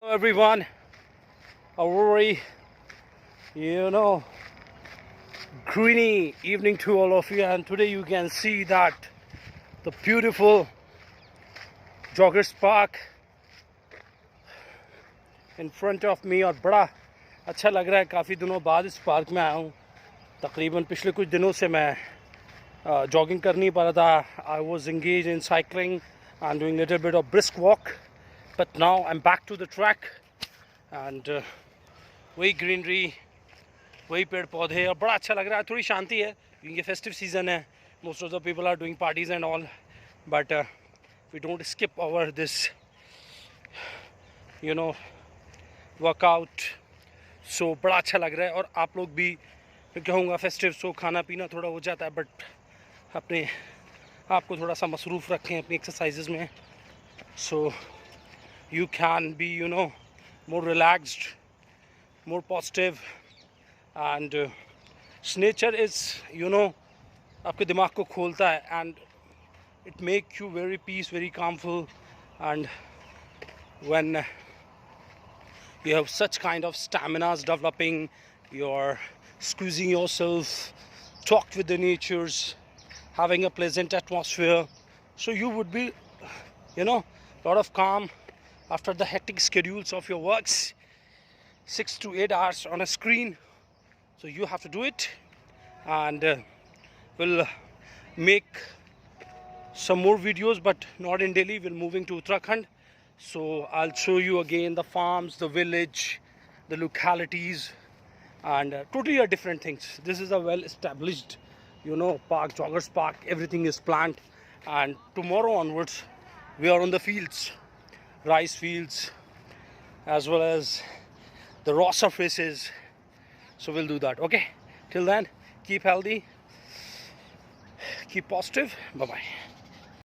Hello everyone, a very greeny evening to all of you, and today you can see that the beautiful joggers park in front of me और बड़ा अच्छा लग रहा है। काफ़ी दिनों बाद इस पार्क में आया हूँ। तकरीबन पिछले कुछ दिनों से मैं जॉगिंग कर नहीं पा रहा था। I was engaged in cycling and doing a little bit of brisk walk, but now I'm back to the track and वही ग्रीनरी, वही पेड़ पौधे और बड़ा अच्छा लग रहा है। थोड़ी शांति है क्योंकि ये फेस्टिव सीज़न है। Most of the people are doing parties and all, but we don't skip over this workout. So बड़ा अच्छा लग रहा है। और आप लोग भी, मैं कहूँगा फेस्टिव सो खाना पीना थोड़ा हो जाता है, बट अपने आप को थोड़ा सा मसरूफ़ रखें अपनी एक्सरसाइजेज में, सो you can be more relaxed, more positive, and nature is आपके दिमाग को खोलता है and it make you very peace, very calmful. And when you have such kind of staminas developing, you're squeezing yourself, talk with the natures, having a pleasant atmosphere, so you would be lot of calm after the hectic schedules of your works, 6 to 8 hours on a screen. So you have to do it, and we'll make some more videos, but not in Delhi. We're moving to Uttarakhand, so I'll show you again the farms, the village, the localities, and totally different things. This is a well established park, joggers park. Everything is planned, and tomorrow onwards we are on the fields, rice fields, as well as the raw surfaces. So we'll do that. Okay, till then, keep healthy, keep positive. Bye bye.